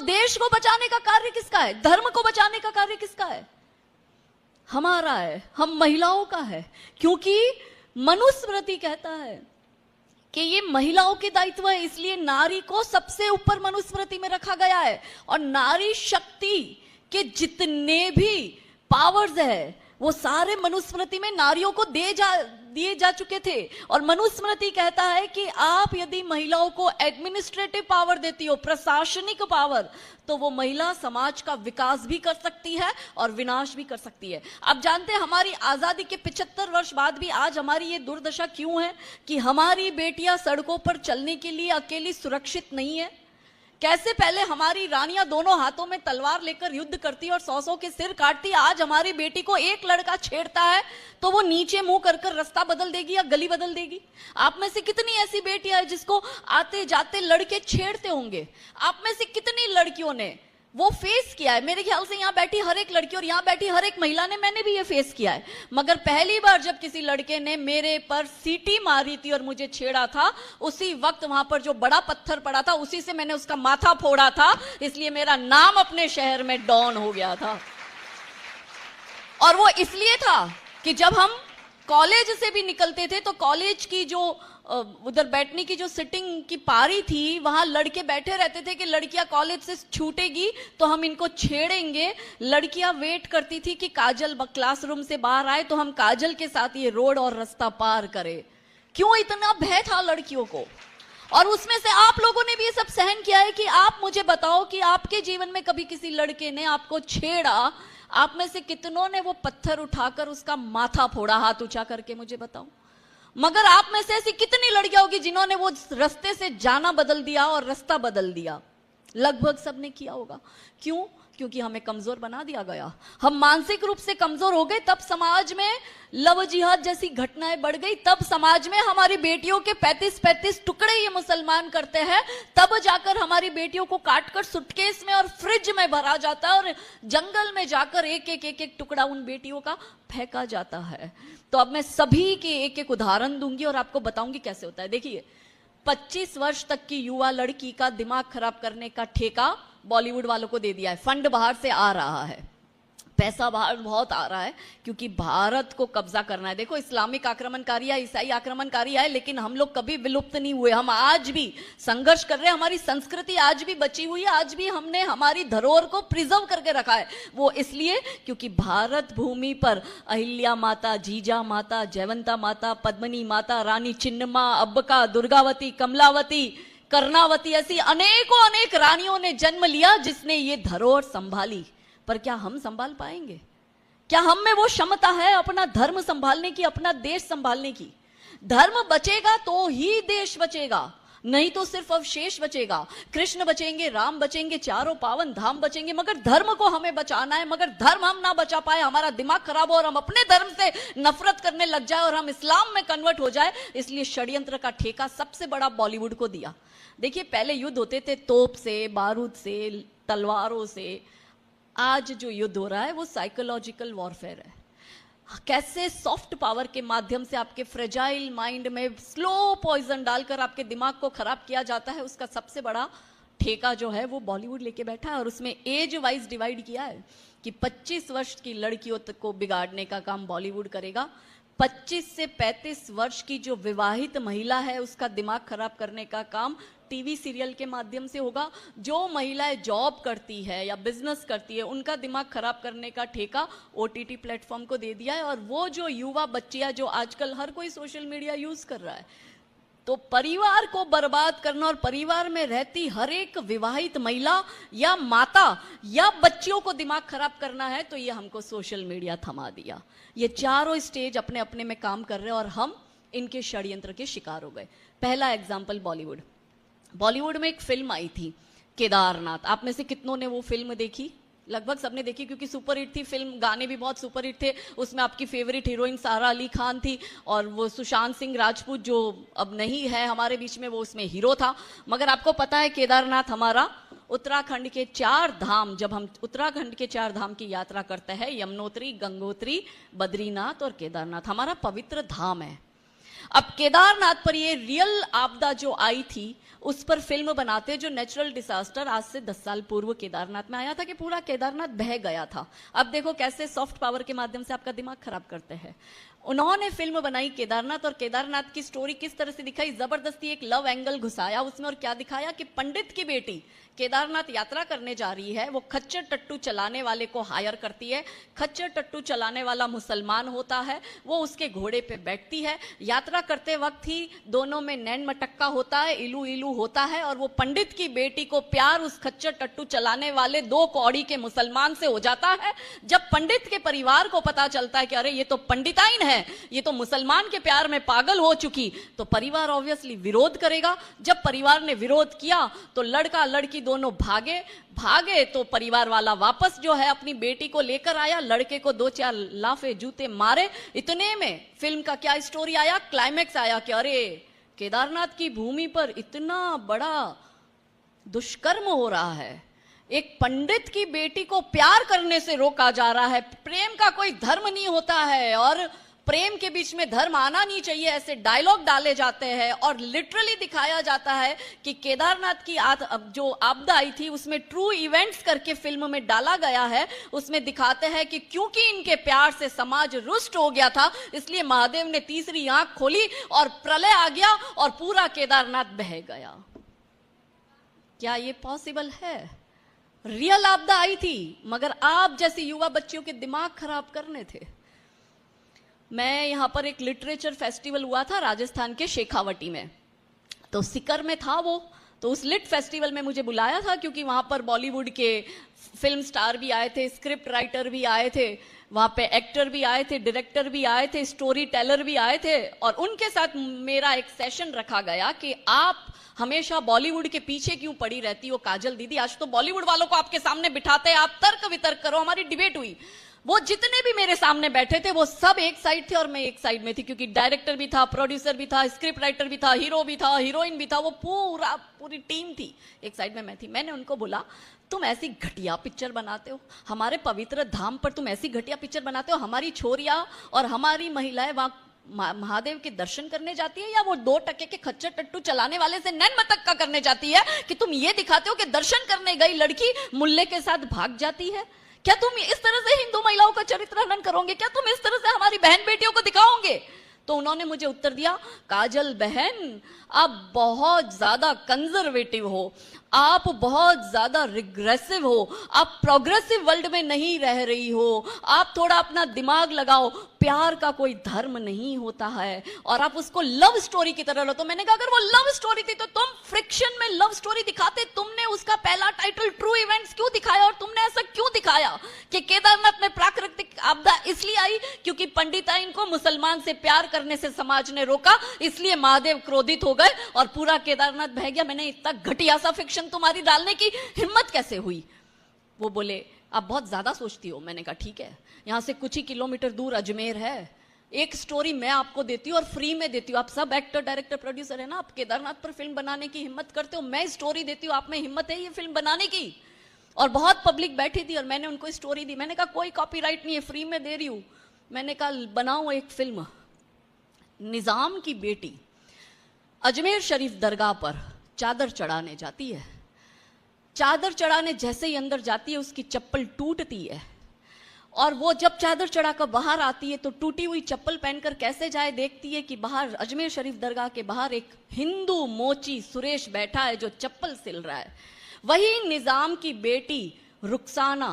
देश को बचाने का कार्य किसका है? धर्म को बचाने का कार्य किसका है? हमारा है, हम महिलाओं का है। क्योंकि मनुस्मृति कहता है कि ये महिलाओं के दायित्व है, इसलिए नारी को सबसे ऊपर मनुस्मृति में रखा गया है। और नारी शक्ति के जितने भी पावर्स है वो सारे मनुस्मृति में नारियों को दिए जा चुके थे। और मनुस्मृति कहता है कि आप यदि महिलाओं को एडमिनिस्ट्रेटिव पावर देती हो, प्रशासनिक पावर, तो वो महिला समाज का विकास भी कर सकती है और विनाश भी कर सकती है। आप जानते हैं हमारी आजादी के 75 वर्ष बाद भी आज हमारी ये दुर्दशा क्यों है कि हमारी बेटियां सड़कों पर चलने के लिए अकेली सुरक्षित नहीं है। कैसे पहले हमारी रानियां दोनों हाथों में तलवार लेकर युद्ध करती और 100 के सिर काटती, आज हमारी बेटी को एक लड़का छेड़ता है तो वो नीचे मुंह कर रास्ता बदल देगी या गली बदल देगी। आप में से कितनी ऐसी बेटियां हैं जिसको आते जाते लड़के छेड़ते होंगे? आप में से कितनी लड़कियों ने वो फेस किया है? मेरे ख्याल से यहाँ बैठी हर एक लड़की और यहाँ बैठी हर एक महिला ने, मैंने भी ये फेस किया है। मगर पहली बार जब किसी लड़के ने मेरे पर सीटी मारी थी और मुझे छेड़ा था, उसी वक्त वहां पर जो बड़ा पत्थर पड़ा था उसी से मैंने उसका माथा फोड़ा था। इसलिए मेरा नाम अपने शहर में डॉन हो गया था। और वो इसलिए था कि जब हम कॉलेज से भी निकलते थे तो कॉलेज की जो उधर बैठने की जो सिटिंग की पारी थी, वहां लड़के बैठे रहते थे कि लड़कियां कॉलेज से छूटेगी तो हम इनको छेड़ेंगे। लड़कियां वेट करती थी कि काजल क्लासरूम से बाहर आए तो हम काजल के साथ ये रोड और रास्ता पार करें। क्यों इतना भय था लड़कियों को? और उसमें से आप लोगों ने भी ये सब सहन किया है कि आप मुझे बताओ कि आपके जीवन में कभी किसी लड़के ने आपको छेड़ा, आप में से कितनों ने वो पत्थर उठाकर उसका माथा फोड़ा? हाथ ऊंचा करके मुझे बताओ। मगर आप में से ऐसी कितनी लड़कियां होगी जिन्होंने वो रास्ते से जाना बदल दिया और रास्ता बदल दिया? लगभग सबने किया होगा। क्यों? क्योंकि हमें कमजोर बना दिया गया। हम मानसिक रूप से कमजोर हो गए, तब समाज में लव जिहाद जैसी घटनाएं बढ़ गई, तब समाज में हमारी बेटियों के 35-35 टुकड़े ये मुसलमान करते हैं, तब जाकर हमारी बेटियों को काटकर सुटकेस में और फ्रिज में भरा जाता है और जंगल में जाकर एक एक टुकड़ा उन बेटियों का फेंका जाता है। तो अब मैं सभी के एक एक उदाहरण दूंगी और आपको बताऊंगी कैसे होता है। देखिए, 25 वर्ष तक की युवा लड़की का दिमाग खराब करने का ठेका बॉलीवुड वालों को दे दिया है। फंड बाहर से आ रहा है, पैसा बाहर बहुत आ रहा है, क्योंकि भारत को कब्जा करना है। देखो, इस्लामिक आक्रमणकारी है, ईसाई आक्रमणकारी है, लेकिन हम लोग कभी विलुप्त नहीं हुए। हम आज भी संघर्ष कर रहे हैं, हमारी संस्कृति आज भी बची हुई है, आज भी हमने हमारी धरोहर को प्रिजर्व करके रखा है। वो इसलिए क्योंकि भारत भूमि पर अहिल्या माता, जीजा माता, जयवंता माता, पद्मिनी माता, रानी चिन्नमा, अब्बका, दुर्गावती, कमलावती, कर्णावती, ऐसी अनेकों अनेक रानियों ने जन्म लिया जिसने ये धरोहर संभाली। पर क्या हम संभाल पाएंगे? क्या हम में वो क्षमता है अपना धर्म संभालने की, अपना देश संभालने की? धर्म बचेगा तो ही देश बचेगा, नहीं तो सिर्फ अवशेष बचेगा। कृष्ण बचेंगे, राम बचेंगे, चारों पावन धाम बचेंगे, मगर धर्म को हमें बचाना है। मगर धर्म हम ना बचा पाए, हमारा दिमाग खराब हो और हम अपने धर्म से नफरत करने लग जाए और हम इस्लाम में कन्वर्ट हो जाए, इसलिए षड्यंत्र का ठेका सबसे बड़ा बॉलीवुड को दिया। देखिए, पहले युद्ध होते थे तोप से, बारूद से, तलवारों से। आज जो युद्ध हो रहा है वो साइकोलॉजिकल वॉरफेयर है। कैसे सॉफ्ट पावर के माध्यम से आपके फ्रेजाइल माइंड में स्लो पॉइजन डालकर आपके दिमाग को खराब किया जाता है, उसका सबसे बड़ा ठेका जो है वो बॉलीवुड लेके बैठा है। और उसमें एज वाइज डिवाइड किया है कि 25 वर्ष की लड़कियों तक को बिगाड़ने का काम बॉलीवुड करेगा, 25 से 35 वर्ष की जो विवाहित महिला है उसका दिमाग खराब करने का काम टीवी सीरियल के माध्यम से होगा, जो महिलाएं जॉब करती है या बिजनेस करती है उनका दिमाग खराब करने का ठेका ओटीटी प्लेटफॉर्म को दे दिया है। और वो जो युवा बच्चियां, जो आजकल हर कोई सोशल मीडिया यूज कर रहा है, तो परिवार को बर्बाद करना और परिवार में रहती हर एक विवाहित महिला या माता या बच्चियों को दिमाग खराब करना है, तो ये हमको सोशल मीडिया थमा दिया। ये चारों स्टेज अपने अपने में काम कर रहे हैं और हम इनके षड्यंत्र के शिकार हो गए। पहला एग्जाम्पल बॉलीवुड। बॉलीवुड में एक फिल्म आई थी केदारनाथ। आप में से कितनों ने वो फिल्म देखी? लगभग सबने देखी, क्योंकि सुपर हिट थी फिल्म, गाने भी बहुत सुपर हिट थे। उसमें आपकी फेवरेट हीरोइन सारा अली खान थी और वो सुशांत सिंह राजपूत, जो अब नहीं है हमारे बीच में, वो उसमें हीरो था। मगर आपको पता है केदारनाथ हमारा उत्तराखंड के 4 धाम, जब हम उत्तराखंड के 4 धाम की यात्रा करते हैं, यमुनोत्री, गंगोत्री, बद्रीनाथ और केदारनाथ, हमारा पवित्र धाम है। अब केदारनाथ पर ये रियल आपदा जो आई थी उस पर फिल्म बनाते, जो नेचुरल डिजास्टर आज से 10 साल पूर्व केदारनाथ में आया था कि पूरा केदारनाथ बह गया था। अब देखो कैसे सॉफ्ट पावर के माध्यम से आपका दिमाग खराब करते हैं। उन्होंने फिल्म बनाई केदारनाथ, और केदारनाथ की स्टोरी किस तरह से दिखाई, जबरदस्ती एक लव एंगल घुसाया उसमें, और क्या दिखाया कि पंडित की बेटी केदारनाथ यात्रा करने जा रही है, वो खच्चर टट्टू चलाने वाले को हायर करती है। खच्चर टट्टू चलाने वाला मुसलमान होता है, वो उसके घोड़े पे बैठती है। यात्रा करते वक्त ही दोनों में नैन मटक्का होता है, इलू इलू होता है, और वो पंडित की बेटी को प्यार उस खच्चर टट्टू चलाने वाले 2 कौड़ी के मुसलमान से हो जाता है। जब पंडित के परिवार को पता चलता है कि अरे ये तो पंडिताइन है, ये तो मुसलमान के प्यार में पागल हो चुकी, तो परिवार ऑब्वियसली विरोध करेगा। जब परिवार ने विरोध किया तो लड़का लड़की दोनों भागे तो परिवार वाला वापस जो है अपनी बेटी को लेकर आया, लड़के को 2-4 लाफे जूते मारे। इतने में फिल्म का क्या स्टोरी आया, क्लाइमेक्स आया कि अरे केदारनाथ की भूमि पर इतना बड़ा दुष्कर्म हो रहा है, एक पंडित की बेटी को प्यार करने से रोका जा रहा है। प्रेम का कोई धर्म नहीं होता है, और प्रेम के बीच में धर्म आना नहीं चाहिए, ऐसे डायलॉग डाले जाते हैं। और लिटरली दिखाया जाता है कि केदारनाथ की जो आपदा आई थी उसमें ट्रू इवेंट्स करके फिल्म में डाला गया है। उसमें दिखाते हैं कि क्योंकि इनके प्यार से समाज रुष्ट हो गया था, इसलिए महादेव ने तीसरी आंख खोली और प्रलय आ गया और पूरा केदारनाथ बह गया। क्या ये पॉसिबल है? रियल आपदा आई थी, मगर आप जैसे युवा बच्चियों के दिमाग खराब करने थे। मैं यहां पर एक लिटरेचर फेस्टिवल हुआ था राजस्थान के शेखावटी में, तो सिकर में था वो, तो उस लिट फेस्टिवल में मुझे बुलाया था क्योंकि वहां पर बॉलीवुड के फिल्म स्टार भी आए थे, स्क्रिप्ट राइटर भी आए थे, वहां पे एक्टर भी आए थे, डायरेक्टर भी आए थे, स्टोरी टेलर भी आए थे। और उनके साथ मेरा एक सेशन रखा गया कि आप हमेशा बॉलीवुड के पीछे क्यों पड़ी रहती हो काजल दीदी, आज तो बॉलीवुड वालों को आपके सामने बिठाते हैं, आप तर्क वितर्क करो। हमारी डिबेट हुई। वो जितने भी मेरे सामने बैठे थे वो सब एक साइड थे और मैं एक साइड में थी, क्योंकि डायरेक्टर भी था, प्रोड्यूसर भी था, स्क्रिप्ट राइटर भी था, हीरो भी था, हीरोइन भी था, वो पूरी टीम थी। एक साइड में मैं थी। मैंने उनको बोला, तुम ऐसी घटिया पिक्चर बनाते हो, हमारे पवित्र धाम पर तुम ऐसी घटिया पिक्चर बनाते हो, हमारी छोरियां और हमारी महिलाएं वहां महादेव के दर्शन करने जाती है, या वो 2 टके के खच्चर टट्टू चलाने वाले से नैन मटक्का करने जाती है, कि तुम ये दिखाते हो कि दर्शन करने गई लड़की मुल्ले के साथ भाग जाती है? क्या तुम इस तरह से हिंदू महिलाओं का चरित्र हनन करोगे? क्या तुम इस तरह से हमारी बहन बेटियों को दिखाओगे? तो उन्होंने मुझे उत्तर दिया, काजल बहन आप बहुत ज्यादा कंजर्वेटिव हो, आप बहुत ज्यादा रिग्रेसिव हो, आप प्रोग्रेसिव वर्ल्ड में नहीं रह रही हो, आप थोड़ा अपना दिमाग लगाओ, प्यार का कोई धर्म नहीं होता है और आप उसको लव स्टोरी की तरह लो। तो मैंने कहा अगर वो लव स्टोरी थी तो तुम फ्रिक्शन में लव स्टोरी दिखाते, तुमने उसका पहला टाइटल ट्रू इवेंट्स क्यों दिखाया, और तुमने ऐसा क्यों दिखाया कि केदारनाथ में प्राकृतिक आपदा इसलिए आई क्योंकि पंडिताइन को मुसलमान से प्यार करने से समाज ने रोका, इसलिए महादेव क्रोधित हो गए और पूरा केदारनाथ बह गया। मैंने इतना घटिया सा फिक्शन तुम्हारी डालने की हिम्मत कैसे हुई? वो बोले आप बहुत ज्यादा सोचती हो। मैंने कहा ठीक है, यहां से कुछ ही किलोमीटर दूर अजमेर है, एक स्टोरी मैं आपको देती हूँ और फ्री में देती हूँ। आप सब एक्टर डायरेक्टर प्रोड्यूसर है ना, आप केदारनाथ पर फिल्म बनाने की हिम्मत करते हो, मैं स्टोरी देती हूँ, आप में हिम्मत है ये फिल्म बनाने की? और बहुत पब्लिक बैठी थी और मैंने उनको स्टोरी दी। मैंने कहा कोई कॉपीराइट नहीं है, फ्री में दे रही हूं। मैंने कहा बनाओ एक फिल्म, निजाम की बेटी अजमेर शरीफ दरगाह पर चादर चढ़ाने जाती है, चादर चढ़ाने जैसे ही अंदर जाती है उसकी चप्पल टूटती है, और वो जब चादर चढ़ाकर बाहर आती है तो टूटी हुई चप्पल पहनकर कैसे जाए, देखती है कि बाहर अजमेर शरीफ दरगाह के बाहर एक हिंदू मोची सुरेश बैठा है जो चप्पल सिल रहा है। वही निजाम की बेटी रुखसाना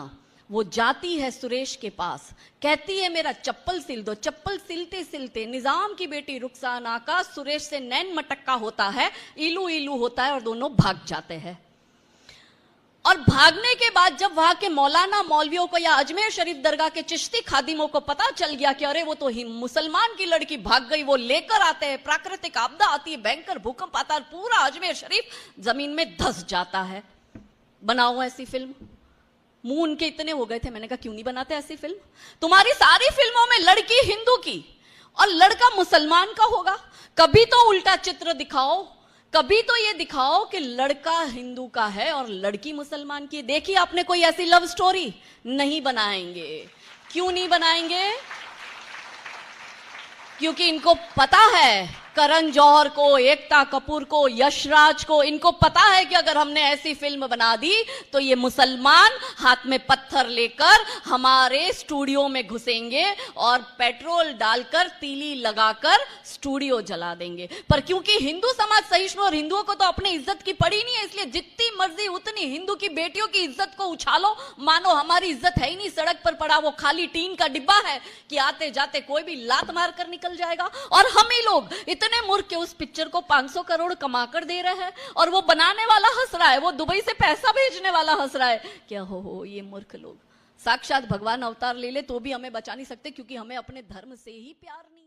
वो जाती है सुरेश के पास, कहती है मेरा चप्पल सिल दो। चप्पल सिलते सिलते निजाम की बेटी रुखसाना का सुरेश से नैन मटक्का होता है, इलू इलू होता है और दोनों भाग जाते हैं। और भागने के बाद जब वहां के मौलाना मौलवियों को या अजमेर शरीफ दरगाह के चिश्ती खादिमों को पता चल गया कि अरे वो तो मुसलमान की लड़की भाग गई, वो लेकर आते हैं, प्राकृतिक आपदा आती है, भयंकर भूकंप आता है, पूरा अजमेर शरीफ जमीन में धंस जाता है। बनाओ ऐसी फिल्म। मुंह उनके इतने हो गए थे, मैंने कहा क्यों नहीं बनाते ऐसी फिल्म? तुम्हारी सारी फिल्मों में लड़की हिंदू की और लड़का मुसलमान का होगा, कभी तो उल्टा चित्र दिखाओ, कभी तो ये दिखाओ कि लड़का हिंदू का है और लड़की मुसलमान की। देखिए आपने कोई ऐसी लव स्टोरी? नहीं बनाएंगे। क्यों नहीं बनाएंगे? क्योंकि इनको पता है, करण जौहर को, एकता कपूर को, यशराज को, इनको पता है कि अगर हमने ऐसी फिल्म बना दी तो ये मुसलमान हाथ में पत्थर लेकर हमारे स्टूडियो में घुसेंगे और पेट्रोल डालकर, तीली लगाकर स्टूडियो जला देंगे। पर क्योंकि हिंदू समाज सहिष्णु और हिंदुओं को तो अपनी इज्जत की पड़ी नहीं है, इसलिए जितनी मर्जी उतनी हिंदू की बेटियों की इज्जत को उछालो, मानो हमारी इज्जत है ही नहीं। सड़क पर पड़ा वो खाली टीन का डिब्बा है कि आते जाते कोई भी लात मार कर निकल जाएगा। और हम ही लोग इतने मूर्ख के उस पिक्चर को 500 करोड़ कमाकर दे रहे हैं और वो बनाने वाला हंस रहा है, वो दुबई से पैसा भेजने वाला हंस रहा है। क्या हो ये मूर्ख लोग। साक्षात भगवान अवतार ले ले तो भी हमें बचा नहीं सकते, क्योंकि हमें अपने धर्म से ही प्यार नहीं।